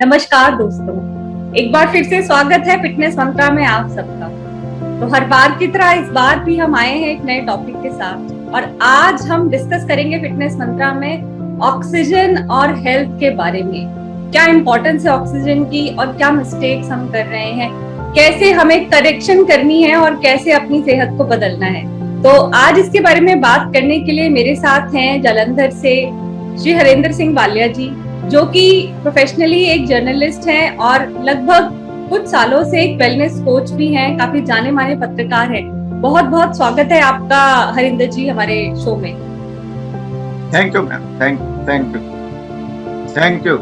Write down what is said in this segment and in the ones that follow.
नमस्कार दोस्तों, एक बार फिर से स्वागत है फिटनेस मंत्रा में आप सबका। तो हर बार की तरह इस बार भी हम आए हैं एक नए टॉपिक के साथ और आज हम डिस्कस करेंगे फिटनेस मंत्रा में ऑक्सीजन और हेल्थ के बारे में। क्या इंपॉर्टेंस है ऑक्सीजन की और क्या मिस्टेक्स हम कर रहे हैं, कैसे हमें करेक्शन करनी है और कैसे अपनी सेहत को बदलना है। तो आज इसके बारे में बात करने के लिए मेरे साथ हैं जालंधर से श्री हरेंद्र सिंह वालिया जी, जो कि प्रोफेशनली एक जर्नलिस्ट हैं और लगभग कुछ सालों से एक वेलनेस कोच भी हैं, काफी जाने माने पत्रकार हैं। बहुत बहुत स्वागत है आपका हरिंदर जी हमारे शो में। Thank you ma'am, thank you.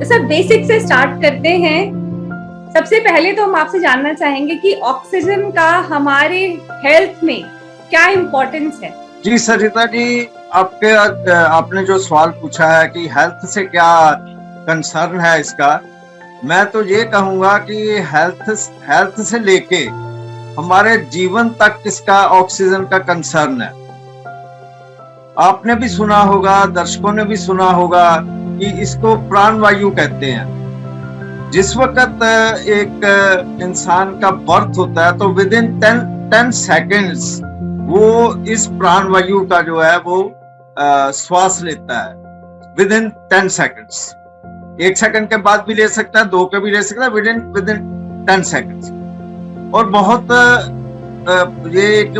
Sir, basic से स्टार्ट करते हैं। सबसे पहले तो हम आपसे जानना चाहेंगे कि ऑक्सीजन का हमारे हेल्थ में क्या इम्पोर्टेंस है। जी सरिता जी, आपने जो सवाल पूछा है कि हेल्थ से क्या कंसर्न है इसका, मैं तो ये कहूंगा कि हेल्थ से लेके हमारे जीवन तक इसका ऑक्सीजन का कंसर्न है। आपने भी सुना होगा, दर्शकों ने भी सुना होगा कि इसको प्राण वायु कहते हैं। जिस वक्त एक इंसान का बर्थ होता है तो विद इन 10 सेकेंड्स वो इस प्राण वायु का जो है वो श्वास लेता है विद इन 10 सेकेंड्स। 1 सेकंड के बाद भी ले सकता है, 2 के भी ले सकता है, विद इन 10 सेकेंड्स। और बहुत ये एक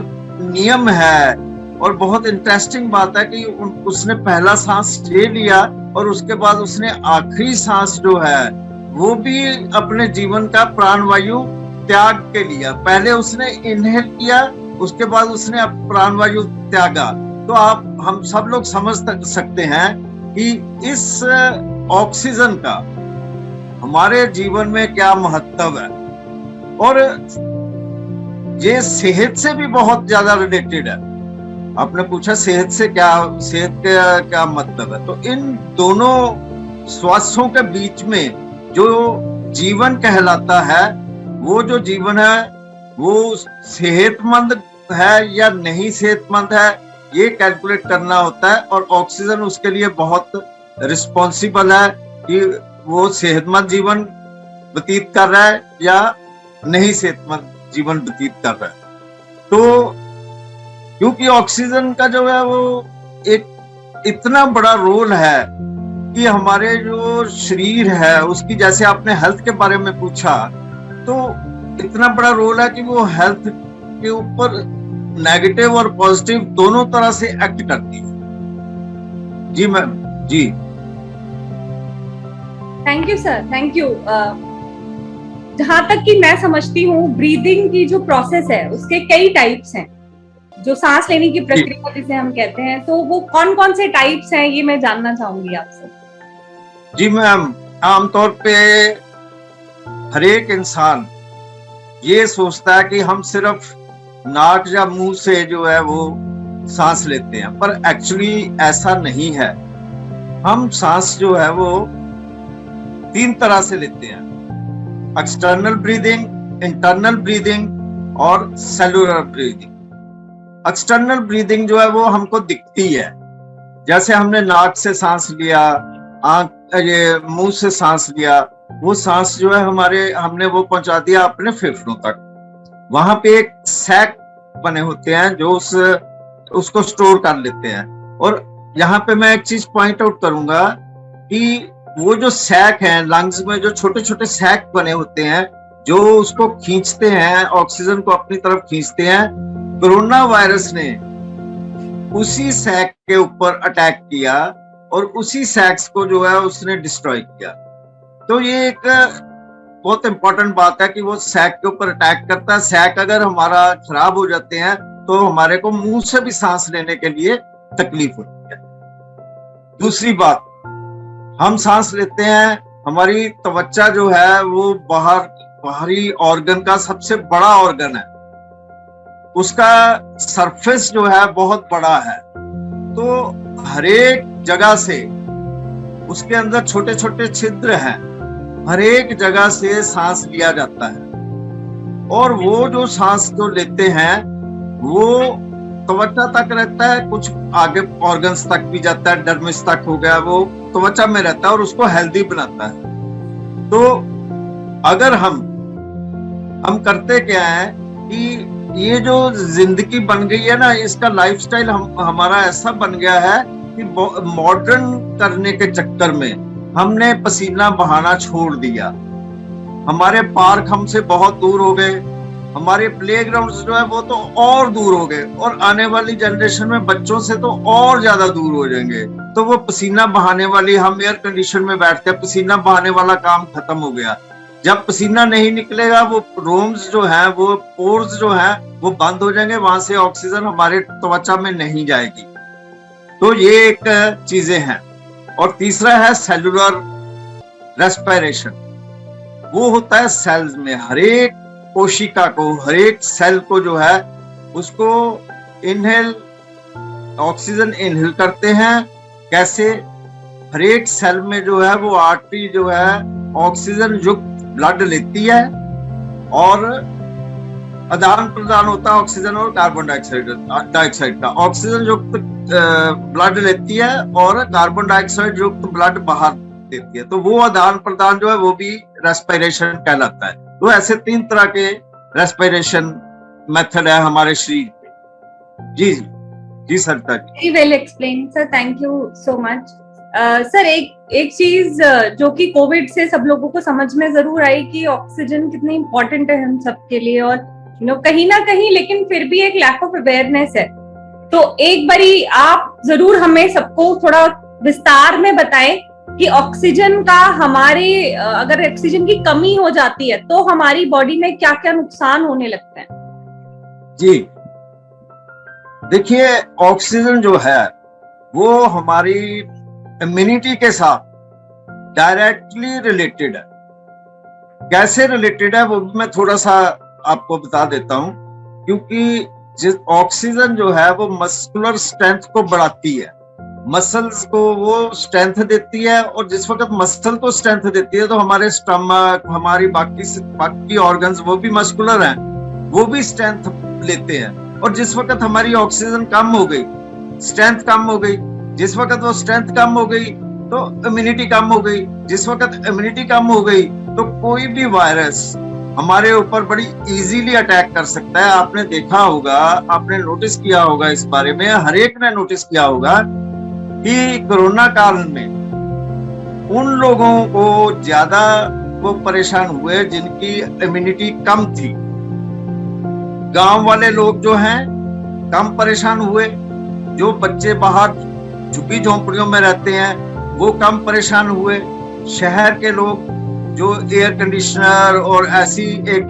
नियम है और बहुत इंटरेस्टिंग बात है कि उसने पहला सांस ले लिया और उसके बाद उसने आखिरी सांस जो है वो भी अपने जीवन का प्राण वायु त्याग के लिया। पहले उसने इनहेल किया, उसके बाद उसने प्राण वायु त्यागा। तो हम सब लोग समझ सकते हैं कि इस ऑक्सीजन का हमारे जीवन में क्या महत्व है और ये सेहत से भी बहुत ज्यादा रिलेटेड है। आपने पूछा सेहत का क्या मतलब है, तो इन दोनों स्वास्थ्यों के बीच में जो जीवन कहलाता है, वो जो जीवन है वो सेहतमंद है या नहीं सेहतमंद है, ये कैलकुलेट करना होता है। और ऑक्सीजन उसके लिए बहुत रिस्पॉन्सिबल है कि वो सेहतमंद जीवन व्यतीत कर रहा है या नहीं सेहतमंद जीवन व्यतीत कर रहा है। तो क्योंकि ऑक्सीजन का जो है वो एक इतना बड़ा रोल है कि हमारे जो शरीर है उसकी, जैसे आपने हेल्थ के बारे में पूछा, तो इतना बड़ा रोल है कि वो हेल्थ के ऊपर नेगेटिव और पॉजिटिव दोनों तरह से एक्ट करती है। जी मैम, जी thank you sir, thank you. जहां तक कि मैं समझती हूँ, ब्रीदिंग की जो प्रोसेस है उसके कई टाइप्स हैं, जो सांस लेने की प्रक्रिया जिसे हम कहते हैं, तो वो कौन कौन से टाइप्स हैं ये मैं जानना चाहूंगी आपसे। जी मैम, आमतौर पे हर एक इंसान ये सोचता है कि हम सिर्फ नाक या मुंह से जो है वो सांस लेते हैं, पर एक्चुअली ऐसा नहीं है। हम सांस जो है वो 3 तरह से लेते हैं: एक्सटर्नल ब्रीदिंग, इंटरनल ब्रीदिंग और सेलुलर ब्रीदिंग। एक्सटर्नल ब्रीदिंग जो है वो हमको दिखती है, जैसे हमने नाक से सांस लिया, मुंह से सांस लिया, वो सांस जो है हमने वो पहुंचा दिया अपने फेफड़ों तक। वहां पे एक सैक बने होते हैं जो उसको स्टोर कर लेते हैं। और यहाँ पे मैं एक चीज पॉइंट आउट करूंगा कि वो जो सैक है, लंग्स में जो छोटे छोटे सैक बने होते हैं जो उसको खींचते हैं, ऑक्सीजन को अपनी तरफ खींचते हैं। कोरोना वायरस ने उसी सैक के ऊपर अटैक किया और उसी सैक्स को जो है उसने डिस्ट्रॉय किया। तो ये एक बहुत इंपॉर्टेंट बात है कि वो सैक के ऊपर अटैक करता है। सैक अगर हमारा खराब हो जाते हैं तो हमारे को मुंह से भी सांस लेने के लिए तकलीफ होती है। दूसरी बात, हम सांस लेते हैं, हमारी त्वचा जो है वो बाहरी ऑर्गन का सबसे बड़ा ऑर्गन है, उसका सरफेस जो है बहुत बड़ा है। तो हर एक जगह से उसके अंदर छोटे छोटे छिद्र हैं, हर एक जगह से सांस लिया जाता है। और वो जो सांस जो लेते हैं वो त्वचा तक रहता है, कुछ आगे ऑर्गन्स तक भी जाता है, डर्मिस तक हो गया, वो त्वचा में रहता है और उसको हेल्दी बनाता है। तो अगर हम करते क्या है कि ये जो जिंदगी बन गई है ना, इसका लाइफस्टाइल हमारा ऐसा बन गया है कि मॉडर्न करने के चक्कर में हमने पसीना बहाना छोड़ दिया। हमारे पार्क हमसे बहुत दूर हो गए, हमारे प्लेग्राउंड्स जो है वो तो और दूर हो गए, और आने वाली जनरेशन में बच्चों से तो और ज्यादा दूर हो जाएंगे। तो वो पसीना बहाने वाली, हम एयर कंडीशन में बैठते हैं, पसीना बहाने वाला काम खत्म हो गया। जब पसीना नहीं निकलेगा, वो रोम्स जो है, वो पोर्स जो है वो बंद हो जाएंगे, वहां से ऑक्सीजन हमारे त्वचा में नहीं जाएगी। तो ये एक चीजें हैं। और तीसरा है सेलुलर रेस्पिरेशन। वो होता है सेल्स में, हर एक कोशिका को, हर एक सेल को जो है उसको इनहेल, ऑक्सीजन इनहेल करते हैं। कैसे? हर एक सेल में जो है वो आर्टरी जो है ऑक्सीजन युक्त ब्लड लेती है और आदान प्रदान होता है ऑक्सीजन और कार्बन डाइऑक्साइड का। ऑक्सीजन युक्त ब्लड लेती है और कार्बन डाइऑक्साइड युक्त ब्लड बाहर देती है। तो वो आदान प्रदान जो है वो भी रेस्पिरेशन कहलाता है। तो ऐसे 3 तरह के रेस्पिरेशन मेथड है हमारे शरीर के। जी जी जी Sarita ji, very well explain sir, thank you so much. Sir एक चीज जो कि कोविड से सब लोगों को समझ में जरूर आई कि ऑक्सीजन कितनी इंपॉर्टेंट है हम सबके लिए, और कहीं ना कहीं लेकिन फिर भी एक लैक ऑफ अवेयरनेस है। तो एक बारी आप जरूर हमें सबको थोड़ा विस्तार में बताएं कि ऑक्सीजन का हमारे, अगर ऑक्सीजन की कमी हो जाती है तो हमारी बॉडी में क्या क्या नुकसान होने लगते हैं। जी देखिए, ऑक्सीजन जो है वो हमारी इम्यूनिटी के साथ डायरेक्टली रिलेटेड है। कैसे रिलेटेड है वो भी मैं थोड़ा सा आपको बता देता हूं। क्योंकि जिस ऑक्सीजन जो है वो मस्कुलर स्ट्रेंथ को बढ़ाती है, मसल्स को वो स्ट्रेंथ देती है, और जिस वक्त मसल को स्ट्रेंथ देती है तो हमारे स्टमक, हमारी बाकी ऑर्गन्स वो भी मस्कुलर हैं, वो भी स्ट्रेंथ लेते हैं। और जिस वक्त हमारी ऑक्सीजन कम हो गई, स्ट्रेंथ कम हो गई, जिस वक्त वो स्ट्रेंथ कम हो गई तो इम्यूनिटी कम हो गई। जिस वक्त इम्यूनिटी कम हो गई तो कोई भी वायरस हमारे ऊपर बड़ी इजीली अटैक कर सकता है। आपने देखा होगा, आपने नोटिस किया होगा, इस बारे में हर एक ने नोटिस किया होगा कि कोरोना काल में उन लोगों को ज्यादा वो परेशान हुए जिनकी इम्यूनिटी कम थी। गांव वाले लोग जो हैं कम परेशान हुए, जो बच्चे बाहर झुग्गी झोंपड़ियों में रहते हैं वो कम परेशान हुए। शहर के लोग जो एयर कंडीशनर और ऐसी एक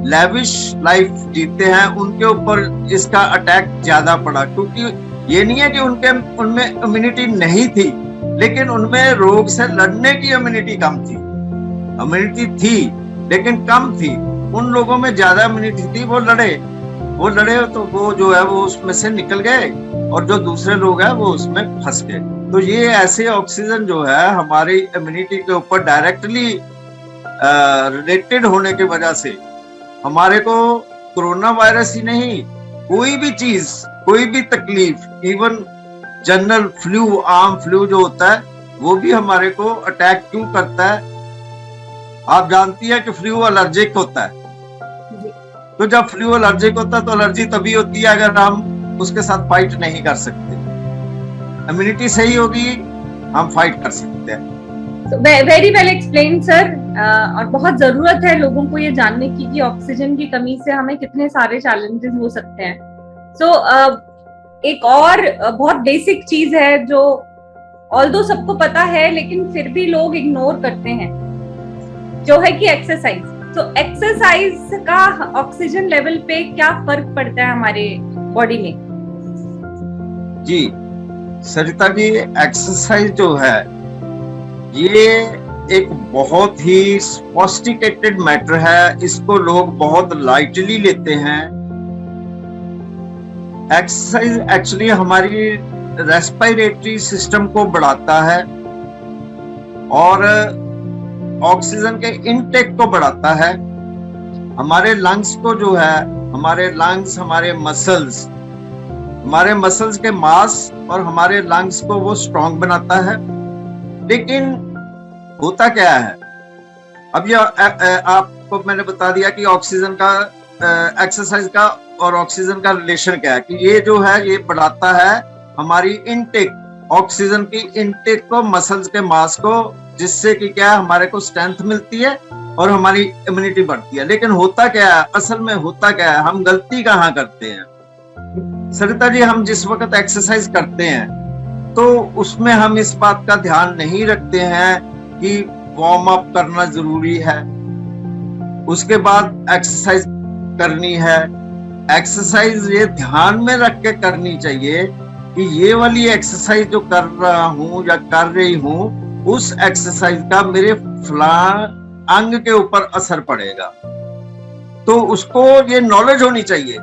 लैविश लाइफ जीते हैं, उनके ऊपर इसका अटैक ज्यादा पड़ा। क्योंकि ये नहीं है कि उनमें इम्यूनिटी नहीं थी, लेकिन उनमें रोग से लड़ने की इम्यूनिटी कम थी। इम्यूनिटी थी लेकिन कम थी। उन लोगों में ज्यादा इम्यूनिटी थी, वो लड़े तो वो जो है वो उसमें से निकल गए, और जो दूसरे लोग हैं वो उसमें फंस गए। तो ये ऐसे ऑक्सीजन जो है हमारी इम्यूनिटी के ऊपर डायरेक्टली रिलेटेड होने की वजह से हमारे को कोरोना वायरस ही नहीं, कोई भी चीज, कोई भी तकलीफ, इवन जनरल फ्लू, आम फ्लू जो होता है वो भी हमारे को अटैक क्यों करता है? आप जानती है कि फ्लू एलर्जिक होता है। तो जब फ्लू एलर्जिक होता है तो एलर्जी तभी होती है अगर हम उसके साथ फाइट नहीं कर सकते। इम्यूनिटी सही होगी, हम फाइट कर सकते हैं। Very well explain sir. और बहुत जरूरत है लोगों को ये जानने की कि ऑक्सीजन की कमी से हमें कितने सारे चैलेंजेस हो सकते हैं। सो एक और बहुत बेसिक चीज है जो ऑल्दो सबको पता है लेकिन फिर भी लोग इग्नोर करते हैं, जो है कि एक्सरसाइज। तो एक्सरसाइज का ऑक्सीजन लेवल पे क्या फर्क पड़ता है हमारे बॉडी में? जी सरिता जी, एक्सरसाइज जो है ये एक बहुत ही सोफिस्टिकेटेड मैटर है। इसको लोग बहुत लाइटली लेते हैं। एक्सरसाइज एक्चुअली हमारी रेस्पिरेटरी सिस्टम को बढ़ाता है और ऑक्सीजन के इनटेक को बढ़ाता है। हमारे लंग्स को जो है, हमारे लंग्स, हमारे हमारे मसल्स के मास और हमारे लंग्स को वो स्ट्रांग बनाता है। लेकिन होता क्या है, अब ये आपको मैंने बता दिया कि ऑक्सीजन का एक्सरसाइज का और ऑक्सीजन का रिलेशन क्या है, कि ये जो है ये बढ़ाता है हमारी इनटेक, ऑक्सीजन की इनटेक को, मसल्स के मास को, जिससे कि क्या हमारे को स्ट्रेंथ मिलती है और हमारी इम्यूनिटी बढ़ती है। लेकिन होता क्या है, असल में होता क्या है, हम गलती कहाँ करते हैं सरिता जी, हम जिस वक्त एक्सरसाइज करते हैं तो उसमें हम इस बात का ध्यान नहीं रखते हैं कि वार्म अप करना जरूरी है, उसके बाद एक्सरसाइज करनी है। एक्सरसाइज ये ध्यान में रख के करनी चाहिए कि ये वाली एक्सरसाइज जो कर रहा हूं या कर रही हूं, उस एक्सरसाइज का मेरे फलां अंग के ऊपर असर पड़ेगा। तो उसको ये नॉलेज होनी चाहिए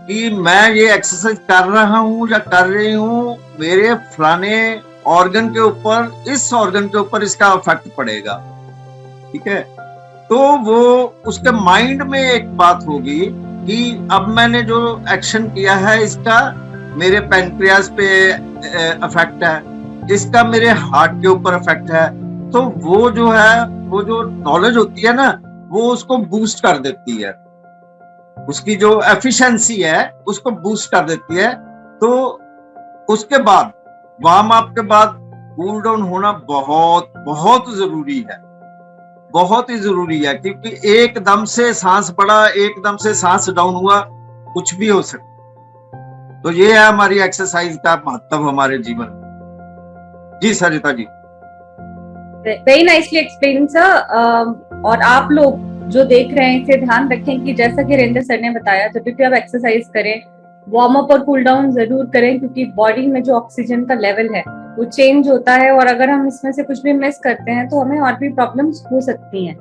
कि मैं ये एक्सरसाइज कर रहा हूं या कर रही हूं, मेरे फलाने ऑर्गन के ऊपर, इस ऑर्गन के ऊपर इसका इफेक्ट पड़ेगा। ठीक है, तो वो उसके माइंड में एक बात होगी कि अब मैंने जो एक्शन किया है इसका मेरे पैनक्रियाज पे इफेक्ट है, इसका मेरे हार्ट के ऊपर इफेक्ट है। तो वो जो है, वो जो नॉलेज होती है ना, वो उसको बूस्ट कर देती है, उसकी जो एफिशिएंसी है उसको बूस्ट कर देती है। तो उसके बाद वार्म अप के बाद कूल डाउन होना बहुत बहुत जरूरी है, बहुत ही जरूरी है, क्योंकि एकदम से सांस बढ़ा, एकदम से सांस डाउन हुआ, कुछ भी हो सकता। तो ये है हमारी एक्सरसाइज का महत्व हमारे जीवन में। जी Sarita ji, very nicely explain sir. और आप लोग जो देख रहे हैं इसे ध्यान रखें कि जैसा कि रेंद्र सर ने बताया, जब भी आप एक्सरसाइज करें वार्म अप और कूल डाउन जरूर करें, क्योंकि बॉडी में जो ऑक्सीजन का लेवल है वो चेंज होता है, और अगर हम इसमें से कुछ भी मिस करते हैं तो हमें और भी प्रॉब्लम्स हो सकती हैं।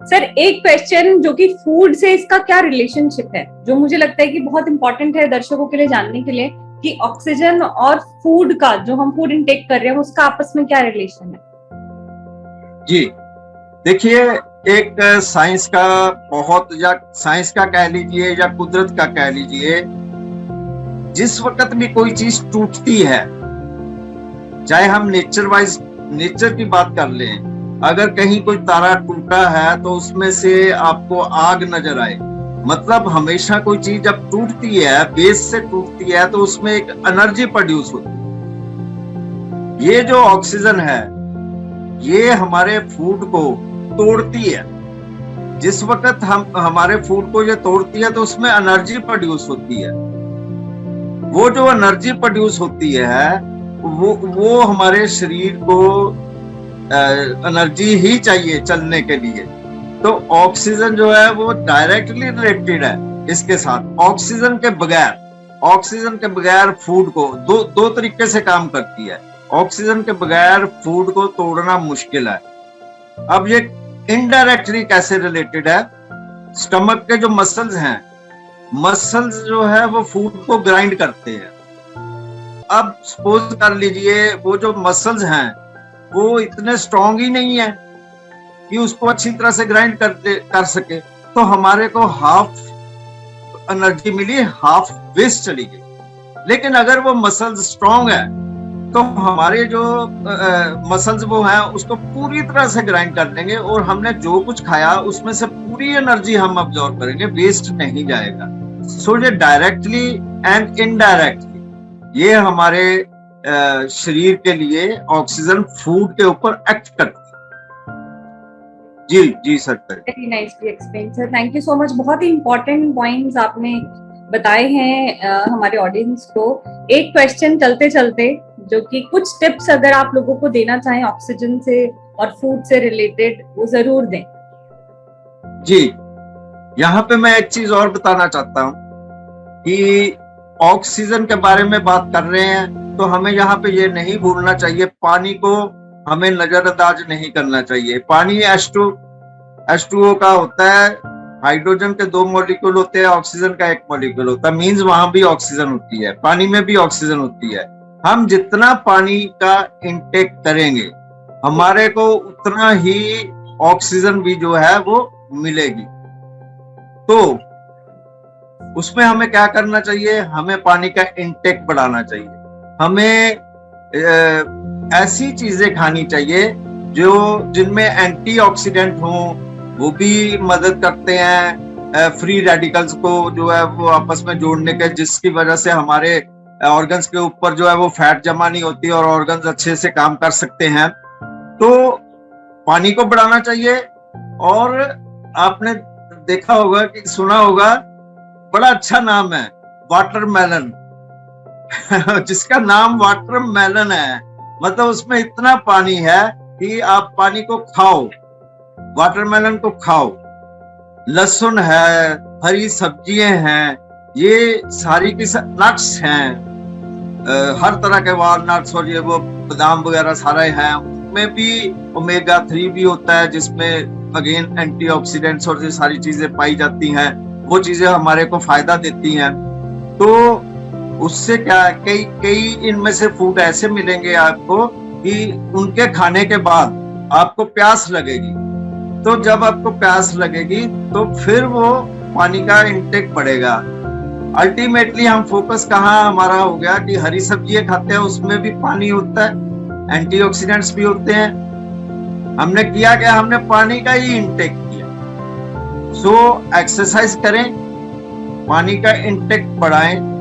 सर एक क्वेश्चन जो कि फूड से इसका क्या रिलेशनशिप है, जो मुझे लगता है कि बहुत इंपॉर्टेंट है दर्शकों के लिए जानने के लिए, कि ऑक्सीजन और फूड का, जो हम फूड इनटेक कर रहे हैं, उसका आपस में क्या रिलेशन है? जी देखिए, एक साइंस का बहुत, या साइंस का कह लीजिए या कुदरत का कह लीजिए, जिस वक्त भी कोई चीज टूटती है, चाहे हम नेचर की बात कर लें, अगर कहीं कोई तारा टूटा है तो उसमें से आपको आग नजर आए, मतलब हमेशा कोई चीज जब टूटती है, बेस से टूटती है, तो उसमें एक एनर्जी प्रोड्यूस होती है। ये जो ऑक्सीजन है ये हमारे फूड को तोड़ती है। जिस वक्त हम हमारे फूड को ये तोड़ती है तो उसमें एनर्जी प्रोड्यूस होती है। वो जो एनर्जी प्रोड्यूस होती है वो हमारे शरीर को एनर्जी ही चाहिए चलने के लिए। तो ऑक्सीजन जो है वो डायरेक्टली रिलेटेड है इसके साथ। ऑक्सीजन के बगैर फूड को दो तरीके से काम करती है। ऑक्सीजन के बगैर फूड को तोड़ना मुश्किल है। अब ये इनडायरेक्टली कैसे रिलेटेड है, स्टमक के जो मसल्स हैं, मसल्स जो है वो फूड को ग्राइंड करते हैं। अब सपोज कर लीजिए वो जो मसल्स हैं वो इतने स्ट्रॉन्ग ही नहीं है कि उसको अच्छी तरह से ग्राइंड कर सके, तो हमारे को हाफ एनर्जी मिली, हाफ वेस्ट चली गई। लेकिन अगर वो मसल्स स्ट्रॉन्ग है तो हमारे जो मसल्स वो हैं उसको पूरी तरह से ग्राइंड कर देंगे, और हमने जो कुछ खाया उसमें से पूरी एनर्जी हम अब्जॉर्ब करेंगे, वेस्ट नहीं जाएगा। सो ये डायरेक्टली एंड इनडायरेक्टली ये हमारे शरीर के लिए ऑक्सीजन फूड के ऊपर एक्ट करती है। जी sir, very nicely explain sir, thank you so much. बहुत ही इंपॉर्टेंट पॉइंट्स आपने बताए हैं हमारे ऑडियंस को। एक क्वेश्चन चलते चलते, जो कि कुछ टिप्स अगर आप लोगों को देना चाहें ऑक्सीजन से और फूड से रिलेटेड, वो जरूर दें। जी, यहाँ पे मैं एक चीज और बताना चाहता हूँ कि ऑक्सीजन के बारे में बात कर रहे हैं तो हमें यहाँ पे ये नहीं भूलना चाहिए, पानी को हमें नजरअंदाज नहीं करना चाहिए। पानी H2O का होता है, हाइड्रोजन के 2 मॉलिक्यूल होते हैं, ऑक्सीजन का 1 मॉलिक्यूल होता है, मींस वहां भी ऑक्सीजन होती है, पानी में भी ऑक्सीजन होती है। हम जितना पानी का इंटेक करेंगे हमारे को उतना ही ऑक्सीजन भी जो है वो मिलेगी। तो उसमें हमें क्या करना चाहिए, हमें पानी का इंटेक बढ़ाना चाहिए, हमें ऐसी चीजें खानी चाहिए जो जिनमें एंटीऑक्सीडेंट हो, वो भी मदद करते हैं फ्री रेडिकल्स को जो है वो आपस में जोड़ने के, जिसकी वजह से हमारे ऑर्गन्स के ऊपर जो है वो फैट जमा नहीं होती और ऑर्गन्स अच्छे से काम कर सकते हैं। तो पानी को बढ़ाना चाहिए। और आपने देखा होगा कि सुना होगा, बड़ा अच्छा नाम है वाटरमेलन जिसका नाम वाटरमेलन है, मतलब उसमें इतना पानी है कि आप पानी को खाओ, वाटरमेलन को खाओ। लहसुन है, हरी सब्जियां हैं, ये सारी की नट्स हैं, हर तरह के वॉलनट्स और ये वो बादाम वगैरह सारे हैं, उसमें भी ओमेगा 3 भी होता है, जिसमें अगेन एंटीऑक्सीडेंट्स और ये सारी चीजें पाई जाती हैं, वो चीजें हमारे को फायदा देती हैं। तो उससे क्या है, कई इनमें से फूड ऐसे मिलेंगे आपको कि उनके खाने के बाद आपको प्यास लगेगी, तो जब आपको प्यास लगेगी तो फिर वो पानी का इंटेक बढ़ेगा। अल्टीमेटली हम फोकस कहाँ हमारा हो गया कि हरी सब्जियां खाते हैं, उसमें भी पानी होता है, एंटीऑक्सीडेंट्स भी होते हैं। हमने किया क्या, हमने पानी का ही इंटेक किया। सो एक्सरसाइज करें, पानी का इंटेक बढ़ाएं,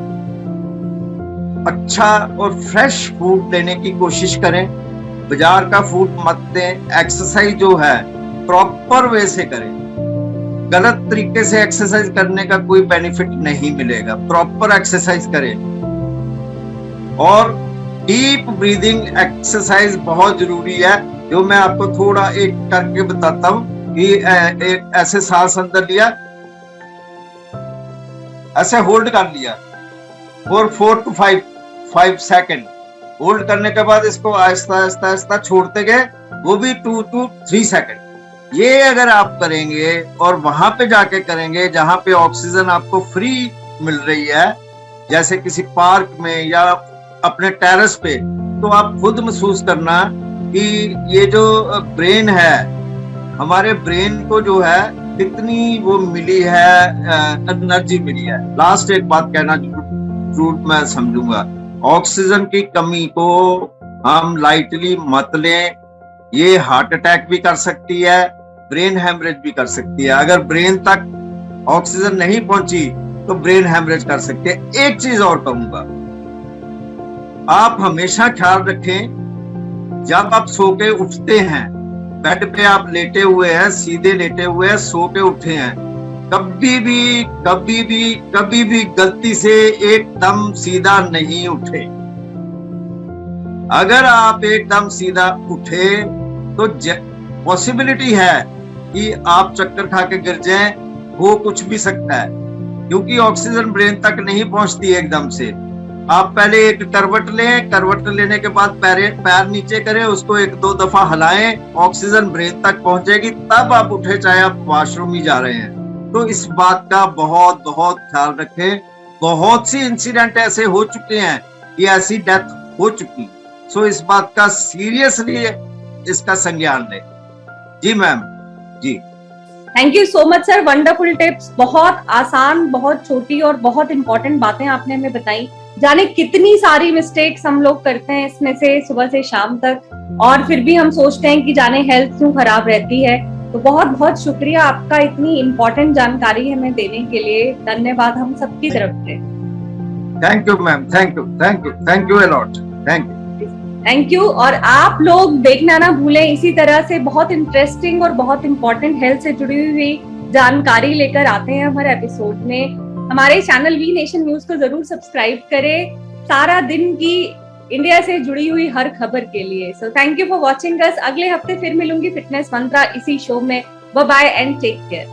अच्छा और फ्रेश फूड लेने की कोशिश करें, बाजार का फूड मत दें। एक्सरसाइज जो है प्रॉपर वे से करें, गलत तरीके से एक्सरसाइज करने का कोई बेनिफिट नहीं मिलेगा। प्रॉपर एक्सरसाइज करें और डीप ब्रीदिंग एक्सरसाइज बहुत जरूरी है, जो मैं आपको थोड़ा एक करके बताता हूं कि एक ऐसे सांस अंदर लिया, ऐसे होल्ड कर लिया और 4 to 5 सेकंड होल्ड करने के बाद इसको आहिस्ता आहिस्ता आहिस्ता छोड़ते गए, वो भी 2 to 3 सेकंड। ये अगर आप करेंगे और वहां पे जाके करेंगे जहां पे ऑक्सीजन आपको फ्री मिल रही है, जैसे किसी पार्क में या अपने टेरेस पे, तो आप खुद महसूस करना कि ये जो ब्रेन है, हमारे ब्रेन को जो है कितनी वो मिली है, एनर्जी मिली है। लास्ट एक बात कहना जरूर मैं समझूंगा, ऑक्सीजन की कमी को हम लाइटली मत लें, ये हार्ट अटैक भी कर सकती है, ब्रेन हेमरेज भी कर सकती है। अगर ब्रेन तक ऑक्सीजन नहीं पहुंची तो ब्रेन हेमरेज कर सकती है। एक चीज और कहूंगा, आप हमेशा ख्याल रखें, जब आप सो के उठते हैं, बेड पे आप लेटे हुए हैं, सीधे लेटे हुए हैं, सो के उठे हैं, कभी भी गलती से एकदम सीधा नहीं उठे। अगर आप एकदम सीधा उठे तो पॉसिबिलिटी है कि आप चक्कर खा के गिर जाएं, हो कुछ भी सकता है, क्योंकि ऑक्सीजन ब्रेन तक नहीं पहुंचती एकदम से। आप पहले एक करवट लें, करवट लेने के बाद पैर नीचे करें, उसको 1-2 दफा हिलाएं, ऑक्सीजन ब्रेन तक पहुंचेगी, तब आप उठे, चाहे आप वॉशरूम ही जा रहे हैं। तो इस बात का बहुत बहुत ख्याल रखें। बहुत सी इंसिडेंट ऐसे हो चुके हैं कि ऐसी डेथ हो चुकी, सो इस बात का सीरियसली इसका संज्ञान लें। जी मैम, जी thank you so much sir, wonderful tips, बहुत आसान, बहुत छोटी और बहुत इंपॉर्टेंट बातें आपने हमें बताई। जाने कितनी सारी मिस्टेक्स हम लोग करते हैं इसमें से सुबह से शाम तक, और फिर भी हम सोचते हैं कि जाने हेल्थ क्यों खराब रहती है। तो बहुत बहुत शुक्रिया आपका इतनी इंपॉर्टेंट जानकारी हमें देने के लिए, धन्यवाद हम सबकी तरफ से। Thank you ma'am, thank you a lot, thank you. और आप लोग देखना ना भूलें, इसी तरह से बहुत इंटरेस्टिंग और बहुत इंपॉर्टेंट हेल्थ से जुड़ी हुई जानकारी लेकर आते हैं हमारे एपिसोड में। हमारे चैनल वी नेशन न्यूज को जरूर सब्सक्राइब करें, सारा दिन की इंडिया से जुड़ी हुई हर खबर के लिए। So thank you for watching us. अगले हफ्ते फिर मिलूंगी फिटनेस मंत्रा इसी शो में। Bye bye and take care.